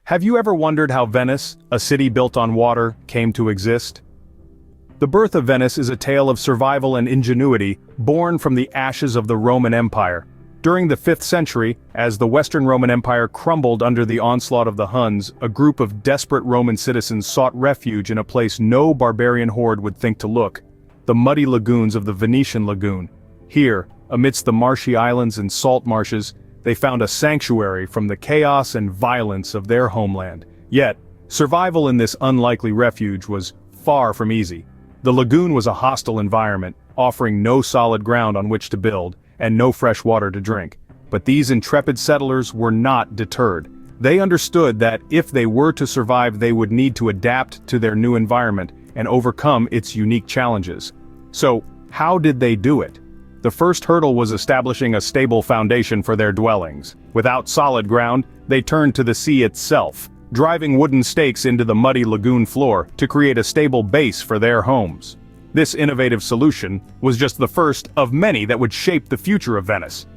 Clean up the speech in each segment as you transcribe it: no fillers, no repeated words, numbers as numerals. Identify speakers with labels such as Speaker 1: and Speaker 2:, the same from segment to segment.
Speaker 1: Have you ever wondered how Venice, a city built on water, came to exist? The Birth of Venice is a tale of survival and ingenuity born from the ashes of the Roman Empire. During the 5th century, as the Western Roman Empire crumbled under the onslaught of the Huns, a group of desperate Roman citizens sought refuge in a place no barbarian horde would think to look: the muddy lagoons of the Venetian lagoon. Here, amidst the marshy islands and salt marshes, they found a sanctuary from the chaos and violence of their homeland. Yet, survival in this unlikely refuge was far from easy. The lagoon was a hostile environment, offering no solid ground on which to build, and no fresh water to drink. But these intrepid settlers were not deterred. They understood that if they were to survive, they would need to adapt to their new environment and overcome its unique challenges. So, how did they do it? The first hurdle was establishing a stable foundation for their dwellings. Without solid ground, they turned to the sea itself, driving wooden stakes into the muddy lagoon floor to create a stable base for their homes. This innovative solution was just the first of many that would shape the future of Venice.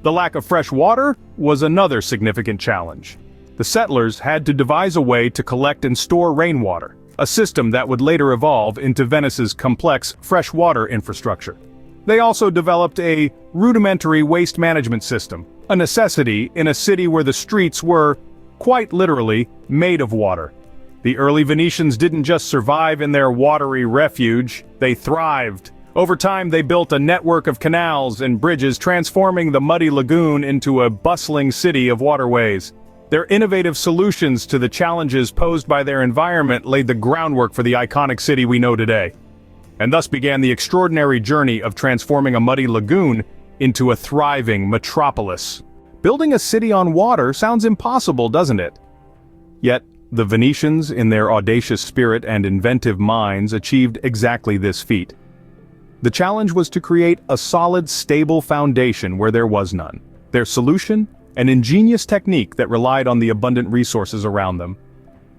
Speaker 1: The lack of fresh water was another significant challenge. The settlers had to devise a way to collect and store rainwater, a system that would later evolve into Venice's complex freshwater infrastructure. They also developed a rudimentary waste management system, a necessity in a city where the streets were, quite literally, made of water. The early Venetians didn't just survive in their watery refuge, they thrived. Over time, they built a network of canals and bridges, transforming the muddy lagoon into a bustling city of waterways. Their innovative solutions to the challenges posed by their environment laid the groundwork for the iconic city we know today. And thus began the extraordinary journey of transforming a muddy lagoon into a thriving metropolis. Building a city on water sounds impossible, doesn't it? Yet, the Venetians, in their audacious spirit and inventive minds, achieved exactly this feat. The challenge was to create a solid, stable foundation where there was none. Their solution? An ingenious technique that relied on the abundant resources around them.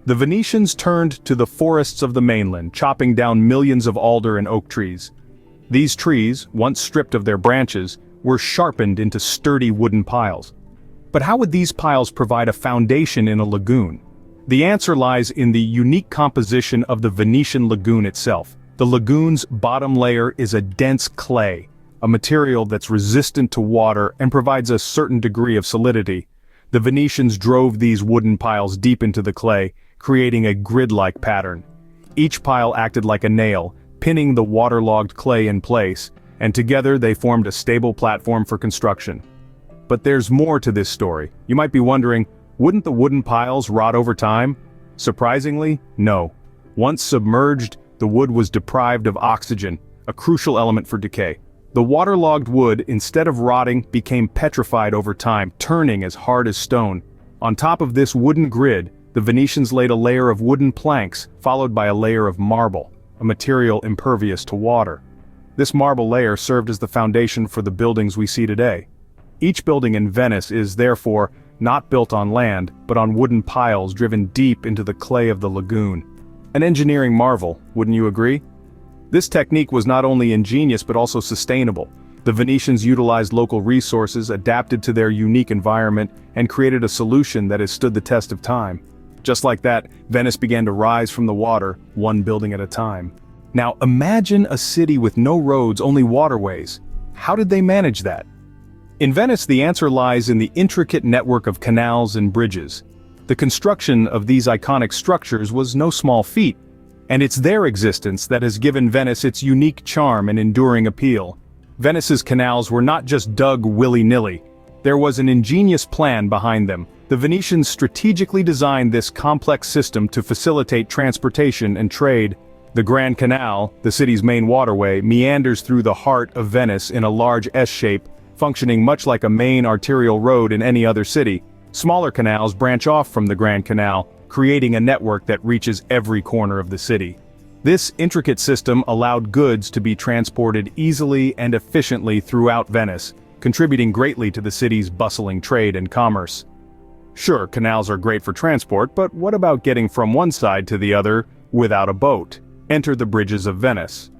Speaker 1: The Venetians turned to the forests of the mainland, chopping down millions of alder and oak trees. These trees, once stripped of their branches, were sharpened into sturdy wooden piles. But how would these piles provide a foundation in a lagoon? The answer lies in the unique composition of the Venetian lagoon itself. The lagoon's bottom layer is a dense clay, a material that's resistant to water and provides a certain degree of solidity. The Venetians drove these wooden piles deep into the clay, creating a grid-like pattern. Each pile acted like a nail, pinning the waterlogged clay in place, and together they formed a stable platform for construction. But there's more to this story. You might be wondering, wouldn't the wooden piles rot over time? Surprisingly, no. Once submerged, the wood was deprived of oxygen, a crucial element for decay. The waterlogged wood, instead of rotting, became petrified over time, turning as hard as stone. On top of this wooden grid, the Venetians laid a layer of wooden planks, followed by a layer of marble, a material impervious to water. This marble layer served as the foundation for the buildings we see today. Each building in Venice is, therefore, not built on land, but on wooden piles driven deep into the clay of the lagoon. An engineering marvel, wouldn't you agree? This technique was not only ingenious but also sustainable. The Venetians utilized local resources, adapted to their unique environment, and created a solution that has stood the test of time. Just like that, Venice began to rise from the water, one building at a time. Now imagine a city with no roads, only waterways. How did they manage that? In Venice, the answer lies in the intricate network of canals and bridges. The construction of these iconic structures was no small feat, and it's their existence that has given Venice its unique charm and enduring appeal. Venice's canals were not just dug willy-nilly. There was an ingenious plan behind them. The Venetians strategically designed this complex system to facilitate transportation and trade. The Grand Canal, the city's main waterway, meanders through the heart of Venice in a large S-shape, functioning much like a main arterial road in any other city. Smaller canals branch off from the Grand Canal, creating a network that reaches every corner of the city. This intricate system allowed goods to be transported easily and efficiently throughout Venice, contributing greatly to the city's bustling trade and commerce. Sure, canals are great for transport, but what about getting from one side to the other without a boat? Enter the bridges of Venice.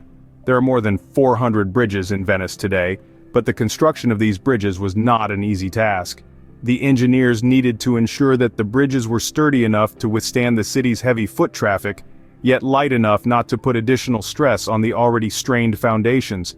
Speaker 1: There are more than 400 bridges in Venice today, but the construction of these bridges was not an easy task. the engineers needed to ensure that the bridges were sturdy enough to withstand the city's heavy foot traffic, yet light enough not to put additional stress on the already strained foundations.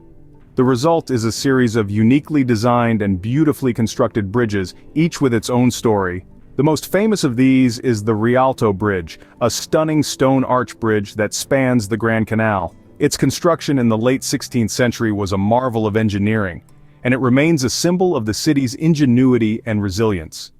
Speaker 1: The result is a series of uniquely designed and beautifully constructed bridges, each with its own story. The most famous of these is the Rialto Bridge, a stunning stone arch bridge that spans the Grand Canal. Its construction in the late 16th century was a marvel of engineering, and it remains a symbol of the city's ingenuity and resilience.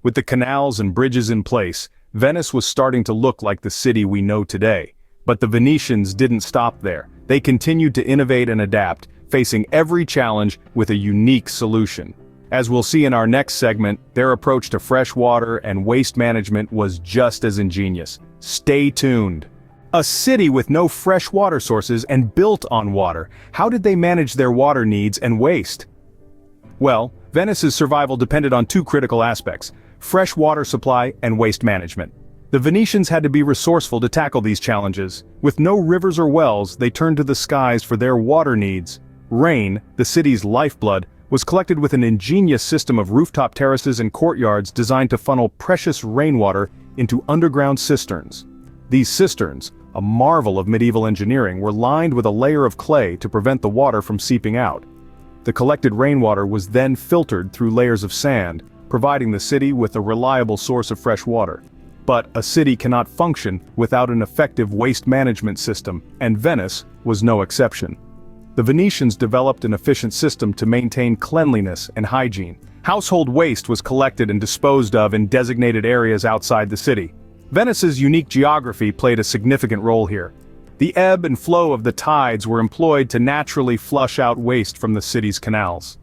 Speaker 1: With the canals and bridges in place, Venice was starting to look like the city we know today. But the Venetians didn't stop there. They continued to innovate and adapt, facing every challenge with a unique solution. As we'll see in our next segment, their approach to fresh water and waste management was just as ingenious. Stay tuned. A city with no fresh water sources and built on water. How did they manage their water needs and waste? Well, Venice's survival depended on two critical aspects: fresh water supply and waste management. The Venetians had to be resourceful to tackle these challenges. With no rivers or wells, they turned to the skies for their water needs. Rain, the city's lifeblood, was collected with an ingenious system of rooftop terraces and courtyards designed to funnel precious rainwater into underground cisterns. These cisterns, a marvel of medieval engineering, were lined with a layer of clay to prevent the water from seeping out. The collected rainwater was then filtered through layers of sand, providing the city with a reliable source of fresh water. But a city cannot function without an effective waste management system, and Venice was no exception. The Venetians developed an efficient system to maintain cleanliness and hygiene. Household waste was collected and disposed of in designated areas outside the city. Venice's unique geography played a significant role here. The ebb and flow of the tides were employed to naturally flush out waste from the city's canals.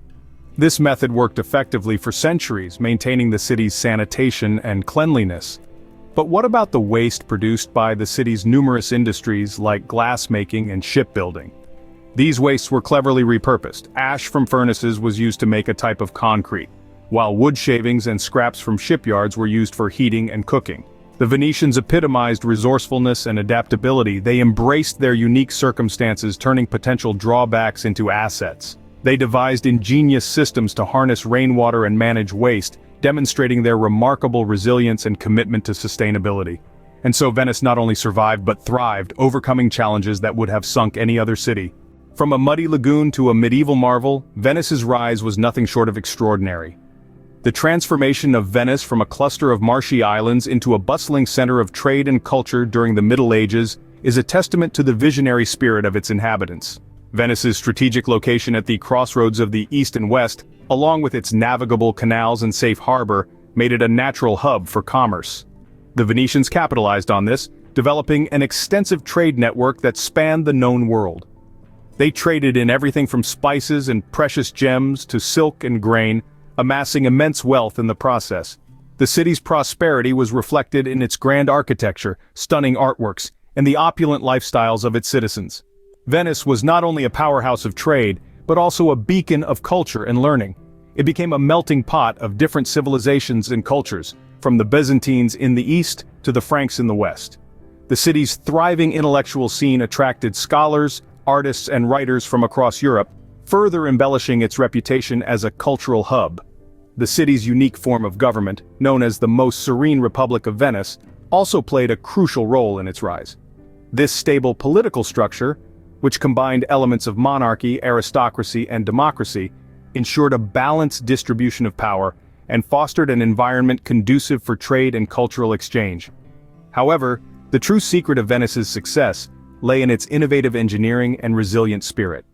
Speaker 1: This method worked effectively for centuries, maintaining the city's sanitation and cleanliness. But what about the waste produced by the city's numerous industries like glassmaking and shipbuilding? These wastes were cleverly repurposed. Ash from furnaces was used to make a type of concrete, while wood shavings and scraps from shipyards were used for heating and cooking. The Venetians epitomized resourcefulness and adaptability. They embraced their unique circumstances, turning potential drawbacks into assets. They devised ingenious systems to harness rainwater and manage waste, demonstrating their remarkable resilience and commitment to sustainability. And so Venice not only survived but thrived, overcoming challenges that would have sunk any other city. From a muddy lagoon to a medieval marvel, Venice's rise was nothing short of extraordinary. The transformation of Venice from a cluster of marshy islands into a bustling center of trade and culture during the Middle Ages is a testament to the visionary spirit of its inhabitants. Venice's strategic location at the crossroads of the East and West, along with its navigable canals and safe harbor, made it a natural hub for commerce. The Venetians capitalized on this, developing an extensive trade network that spanned the known world. They traded in everything from spices and precious gems to silk and grain, amassing immense wealth in the process. The city's prosperity was reflected in its grand architecture, stunning artworks, and the opulent lifestyles of its citizens. Venice was not only a powerhouse of trade, but also a beacon of culture and learning. It became a melting pot of different civilizations and cultures, from the Byzantines in the east to the Franks in the west. The city's thriving intellectual scene attracted scholars, artists, and writers from across Europe, further embellishing its reputation as a cultural hub. The city's unique form of government, known as the Most Serene Republic of Venice, also played a crucial role in its rise. This stable political structure, which combined elements of monarchy, aristocracy, and democracy, ensured a balanced distribution of power and fostered an environment conducive for trade and cultural exchange. However, the true secret of Venice's success lay in its innovative engineering and resilient spirit.